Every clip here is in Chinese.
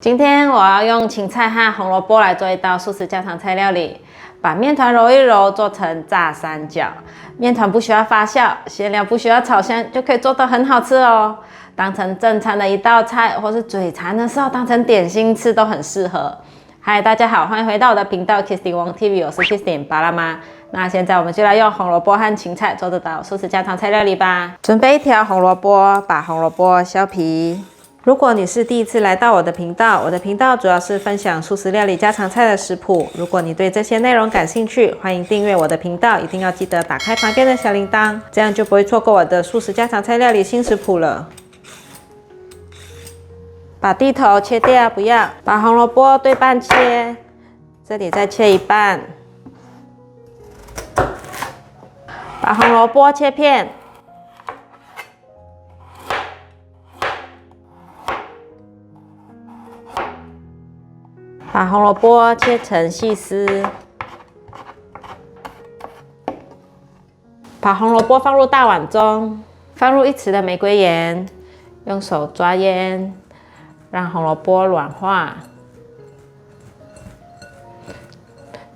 今天我要用芹菜和红萝卜来做一道素食家常菜料理。把面团揉一揉，做成炸三角。面团不需要发酵，馅料不需要炒香，就可以做得很好吃哦。当成正餐的一道菜，或是嘴馋的时候当成点心吃都很适合。嗨，大家好，欢迎回到我的频道 Kissing Wong TV， 我是 Kissing 巴拉妈。那现在我们就来用红萝卜和芹菜做这道素食家常菜料理吧。准备一条红萝卜，把红萝卜削皮。如果你是第一次来到我的频道，我的频道主要是分享素食料理家常菜的食谱。如果你对这些内容感兴趣，欢迎订阅我的频道，一定要记得打开旁边的小铃铛，这样就不会错过我的素食家常菜料理新食谱了。把蒂头切掉，不要。把红萝卜对半切，这里再切一半。把红萝卜切片。把红萝卜切成细丝，把红萝卜放入大碗中，放入1匙的玫瑰盐，用手抓腌，让红萝卜软化。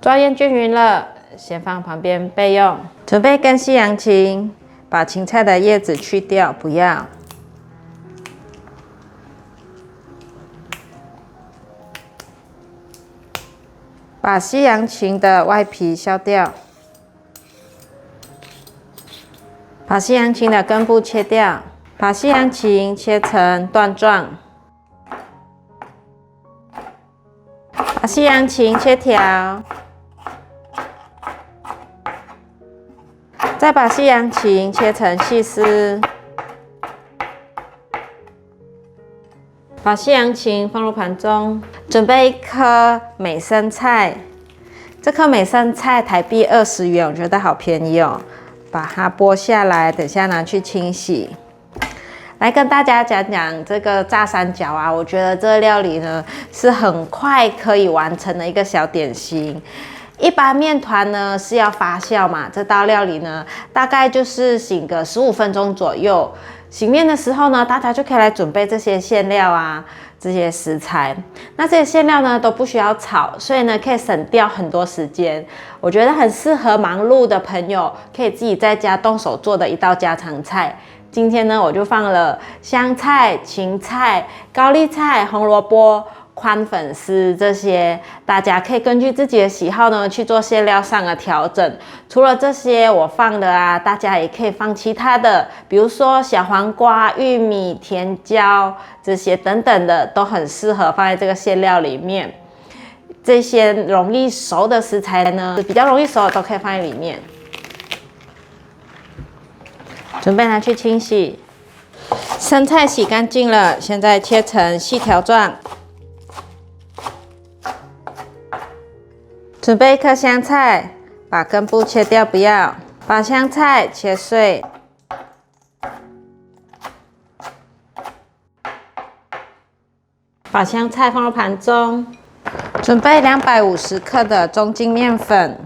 抓腌均匀了，先放旁边备用。准备根西洋芹，把芹菜的叶子去掉，不要。把西洋芹的外皮削掉，把西洋芹的根部切掉，把西洋芹切成段状，把西洋芹切条，再把西洋芹切成细丝，把西洋芹放入盘中。准备1颗美生菜，这颗美生菜台币20元，我觉得好便宜哦。把它剥下来，等下拿去清洗。来跟大家讲讲这个炸三角啊，我觉得这个料理呢是很快可以完成的一个小点心。一般面团呢是要发酵嘛，这道料理呢大概就是醒个15分钟左右。醒面的时候呢，大家就可以来准备这些馅料啊，这些食材。那这些馅料呢都不需要炒，所以呢可以省掉很多时间。我觉得很适合忙碌的朋友，可以自己在家动手做的一道家常菜。今天呢我就放了香菜、芹菜、高丽菜、红萝卜、宽粉丝这些，大家可以根据自己的喜好呢去做馅料上的调整。除了这些我放的啊，大家也可以放其他的，比如说小黄瓜、玉米、甜椒这些等等的，都很适合放在这个馅料里面。这些容易熟的食材呢，比较容易熟的都可以放在里面。准备拿去清洗。生菜洗干净了，现在切成细条状。准备1颗香菜，把根部切掉，不要。把香菜切碎，把香菜放入盘中。准备250克的中筋面粉，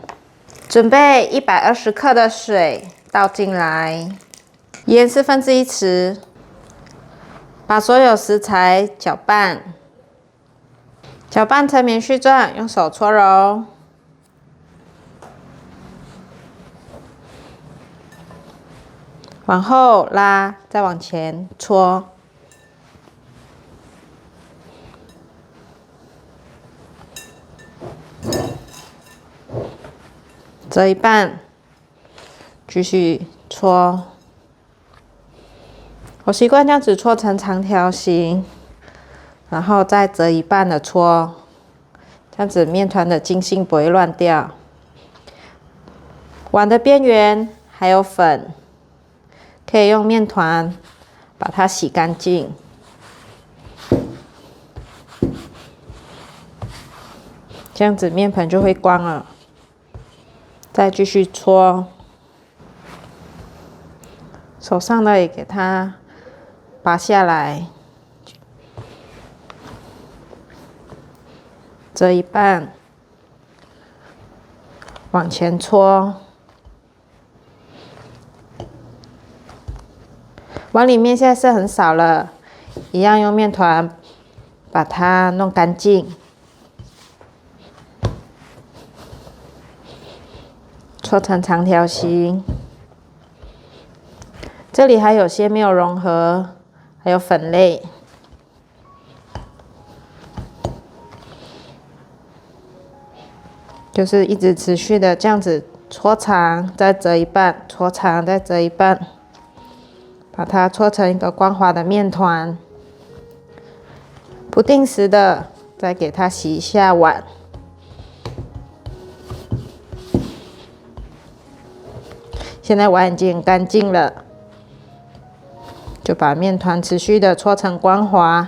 准备120克的水倒进来，盐1/4匙，把所有食材搅拌，搅拌成棉絮状，用手搓揉。往后拉，再往前搓。折一半，继续搓。我习惯这样子搓成长条形，然后再折一半的搓，这样子面团的筋性不会乱掉。碗的边缘还有粉。可以用面团把它洗干净，这样子面盆就会光了。再继续搓，手上的也给它拔下来，折一半，往前搓。碗里面现在是很少了，一样用面团把它弄干净，搓成长条形。这里还有些没有融合，还有粉类。就是一直持续的这样子搓长，再折一半，搓长再折一半，把它搓成一个光滑的面团。不定时的再给它洗一下碗。现在碗已经很干净了，就把面团持续的搓成光滑。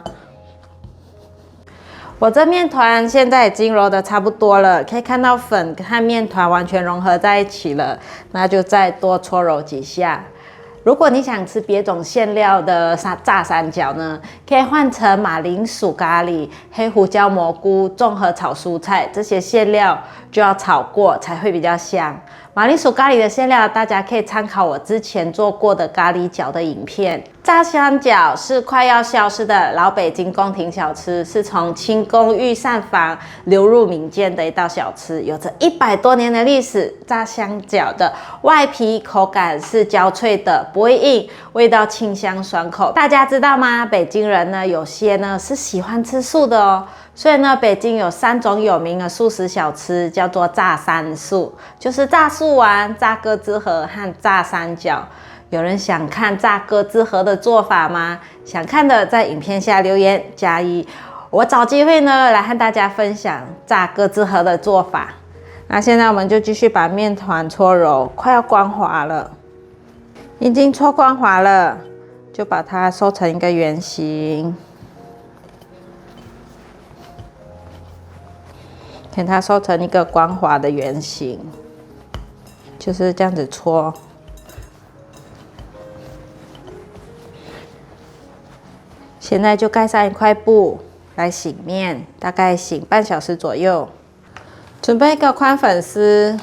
我这面团现在已经揉的差不多了，可以看到粉和面团完全融合在一起了，那就再多搓揉几下。如果你想吃别种馅料的炸三角呢，可以换成马铃薯咖喱、黑胡椒蘑菇、综合炒蔬菜，这些馅料就要炒过才会比较香。马铃薯咖喱的馅料，大家可以参考我之前做过的咖喱饺的影片。炸三角是快要消失的老北京宫廷小吃，是从清宫御膳房流入民间的一道小吃，有着100多年的历史。炸三角的外皮口感是焦脆的，不会硬，味道清香爽口。大家知道吗？北京人呢，有些呢是喜欢吃素的哦。所以呢，北京有3种有名的素食小吃，叫做炸三素，就是炸素丸、炸鸽子盒和炸三角。有人想看炸鸽子盒的做法吗？想看的在影片下留言加1，我找机会呢来和大家分享炸鸽子盒的做法。那现在我们就继续把面团搓揉，快要光滑了，已经搓光滑了，就把它收成一个圆形。给它收成一个光滑的圆形，就是这样子搓。现在就盖上一块布来醒面，大概醒半小时左右。准备一个宽粉丝，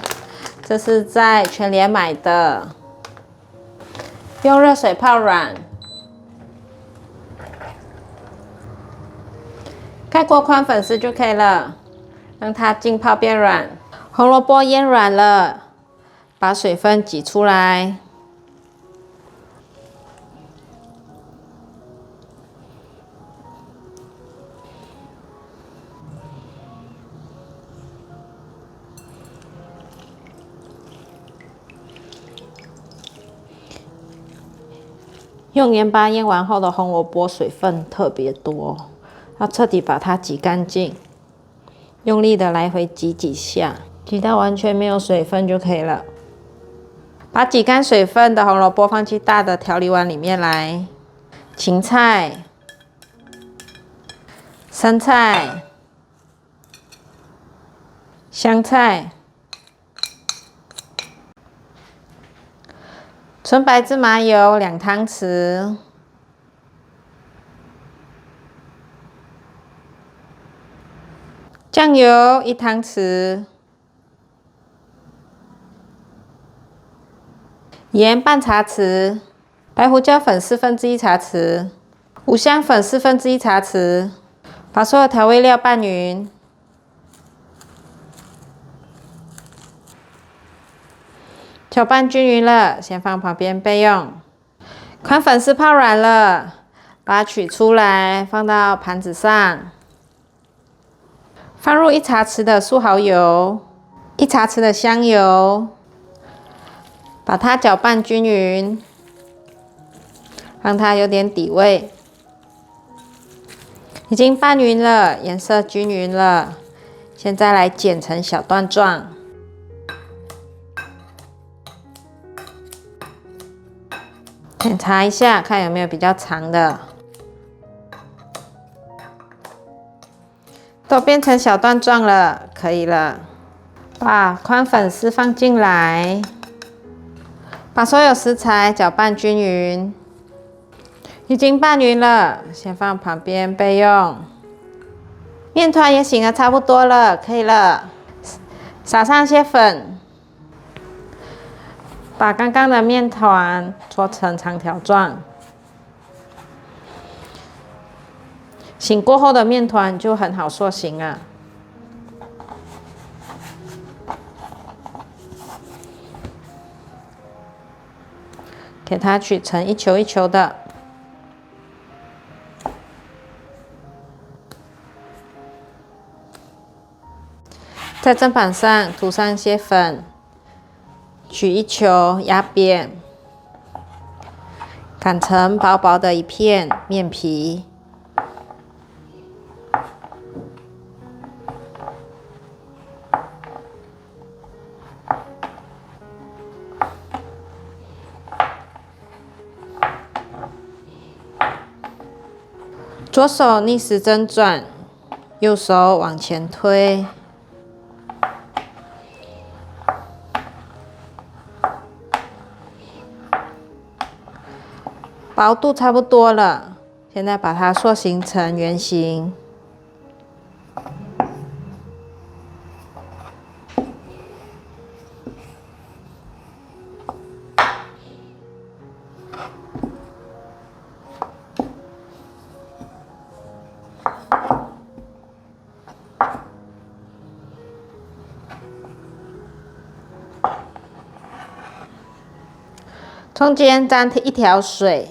这是在全联买的，用热水泡软，盖过宽粉丝就可以了。让它浸泡变软，红萝卜腌软了，把水分挤出来，用盐巴腌完后的红萝卜水分特别多，要彻底把它挤干净。用力的来回挤几下，挤到完全没有水分就可以了。把挤干水分的红萝卜放进大的调理碗里面来。芹菜、生菜、香菜、纯白芝麻油2汤匙。酱油1汤匙，盐半茶匙，白胡椒粉1/4茶匙，五香粉1/4茶匙，把所有调味料拌匀。搅拌均匀了，先放旁边备用。宽粉丝泡软了，把它取出来，放到盘子上。放入1茶匙的素蚝油，1茶匙的香油，把它搅拌均匀，让它有点底味。已经拌匀了，颜色均匀了，现在来剪成小段状。检查一下，看有没有比较长的。都变成小段状了，可以了。把宽粉丝放进来，把所有食材搅拌均匀。已经拌匀了，先放旁边备用。面团也醒得差不多了，可以了。撒上些粉，把刚刚的面团搓成长条状。醒过后的面团就很好塑形啊。给它取成一球一球的。在砧板上涂上一些粉，取一球压扁，擀成薄薄的一片面皮。左手逆时针转，右手往前推。薄度差不多了，现在把它塑形成圆形。中间沾一条水，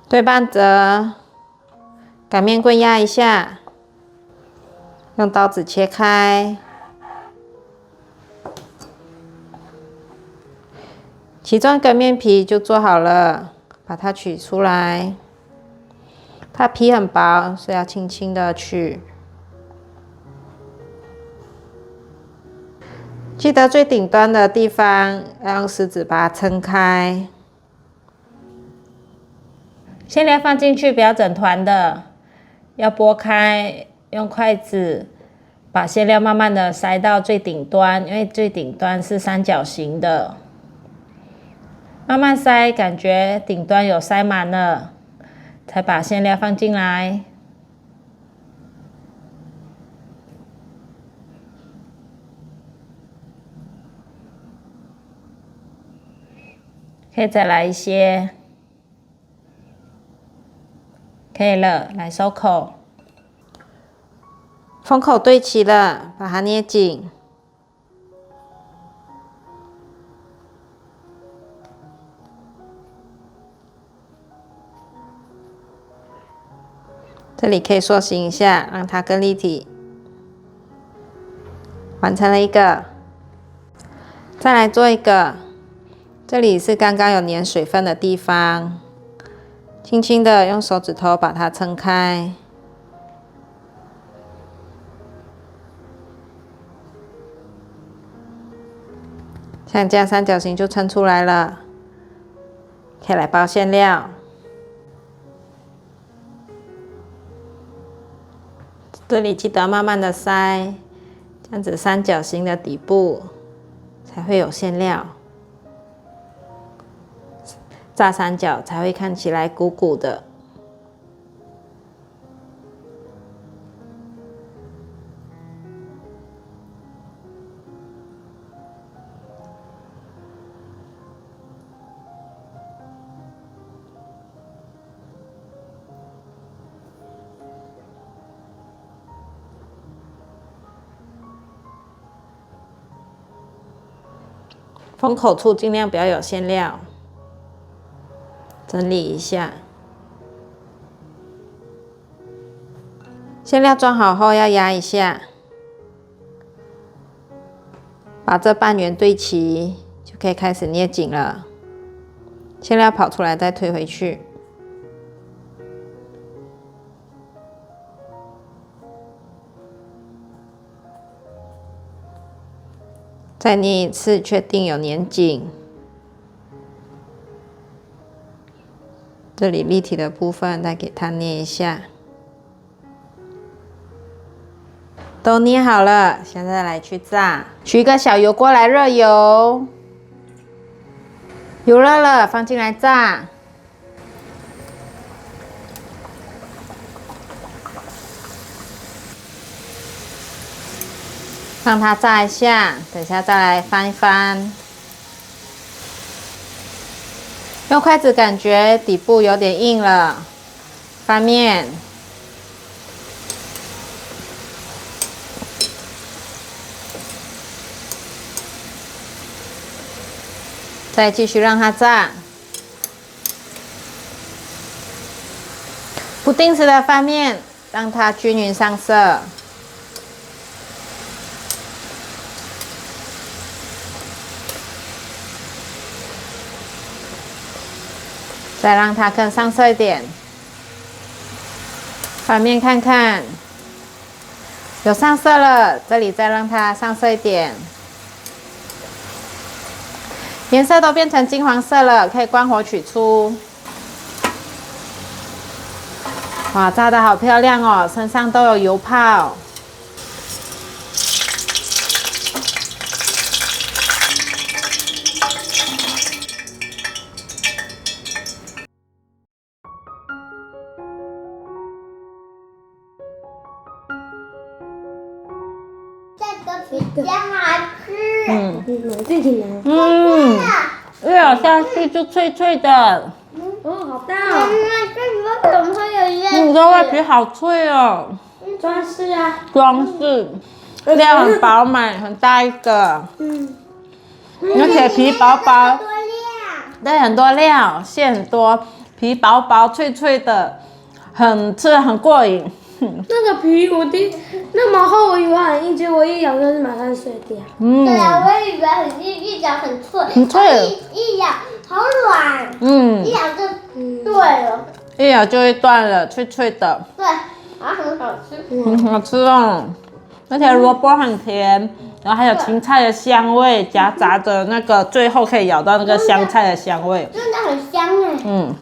对半折，擀面棍压一下，用刀子切开，其中一个面皮就做好了，把它取出来。它皮很薄，所以要轻轻的取。记得最顶端的地方要用食指把它撑开。馅料放进去，不要整团的，要拨开，用筷子把馅料慢慢的塞到最顶端，因为最顶端是三角形的。慢慢塞，感觉顶端有塞满了，才把馅料放进来。可以再来一些，可以了，来收口。封口对齐了，把它捏紧。这里可以塑形一下，让它更立体。完成了一个，再来做一个。这里是刚刚有粘水分的地方，轻轻的用手指头把它撑开。像这样三角形就撑出来了，可以来包馅料。这里记得慢慢的塞，这样子三角形的底部才会有馅料。炸三角才会看起来鼓鼓的。封口处尽量不要有馅料。整理一下，馅料装好后要压一下，把这半圆对齐，就可以开始捏紧了。馅料跑出来再推回去。再捏一次，确定有粘紧。这里立体的部分再给它捏一下，都捏好了，现在来去炸。取一个小油锅来热油，油热了，放进来炸。让它炸一下，等一下再来翻一翻。用筷子感觉底部有点硬了，翻面。再继续让它炸。不定时的翻面，让它均匀上色。再让它更上色一点，翻面看看，有上色了，这里再让它上色一点，颜色都变成金黄色了，可以关火取出。哇，炸得好漂亮哦，身上都有油泡。比较好吃。这挺难。越咬下去就脆脆的。好大妈妈，这里为什么会有叶子？你的外皮好脆哦。装饰啊。装饰，料很饱满，很大一个。而且皮薄薄，多亮。对，很多料，馅很多，皮薄薄脆脆的，吃得很过瘾。那个皮那么厚，我以为很硬，结果一咬就是马上碎掉。对啊，我以为很硬，一咬很脆，很脆一咬好软，一咬就对了，一咬就会断了，脆脆的，对，然后很好吃。很好吃哦。而且萝卜很甜，然后还有芹菜的香味，夹杂着那个最后可以咬到那个香菜的香味。真的很香哎。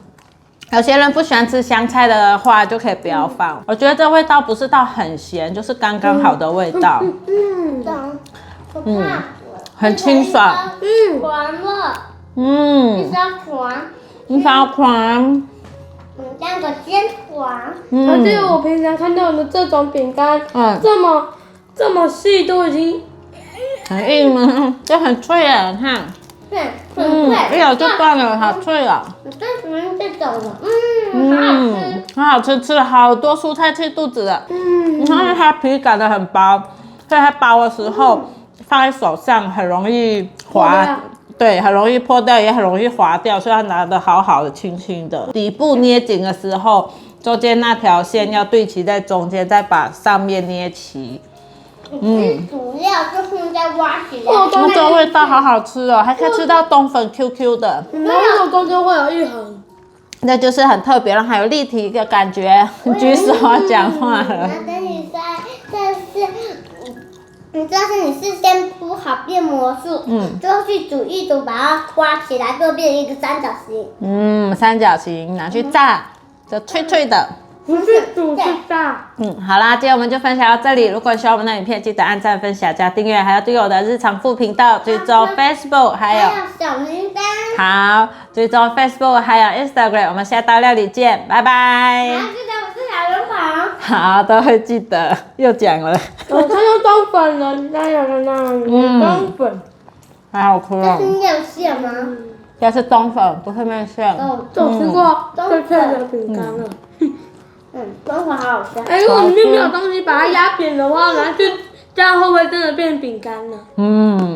有些人不喜欢吃香菜的话，就可以不要放。我觉得这味道不是到很咸，就是刚刚好的味道。很清爽。黄了，一烧黄，一勺黄。当个煎黄。而且我平常看到的这种饼干，这么细都已经很硬吗？就很脆啊，你看。很脆，一咬就断了，好脆啊！我最喜欢这种了，很好吃。很好吃，吃了好多蔬菜吃肚子了。你看它皮擀得很薄，所以它薄的时候放在手上很容易滑，对，很容易破掉，也很容易滑掉，所以它拿得好好的，轻轻的。底部捏紧的时候，中间那条线要对齐在中间，再把上面捏齐。主料就是在挖起来。这个味道好好吃哦，还可以吃到冬粉 QQ 的。然后中间会有一横。那就是很特别，让它有立体的感觉。举手讲话了。等你说，这是你事先铺好变魔术，最后去煮一煮，把它刮起来，就变一个三角形。三角形拿去炸，就脆脆的。不是煮是炸。好啦，今天我们就分享到这里。如果喜欢我们的影片，记得按赞、分享、加订阅，还有订阅我的日常副频道，追踪 Facebook， 还有小铃铛。好，追踪 Facebook 还有 Instagram。我们下道料理见，拜拜。记得我是小人旁。好，都会记得。又讲了。我看到冬粉了，你在有看到冬粉，还好吃哦。这是面线吗？这是冬粉，不是面线。我吃过脆脆的饼干了。冬粉好好吃。如果里面没有东西把它压扁的话，拿去炸会不会真的变饼干呢？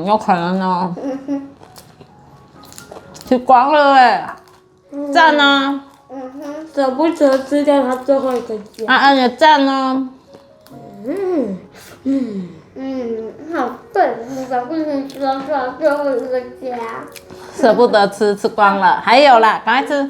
有可能哦。吃光了哎，赞哦。舍不得吃掉它最后一个夹。安安也赞哦。好对，我舍不得吃到最后一个家。舍不得吃，吃光了，还有啦，赶快吃。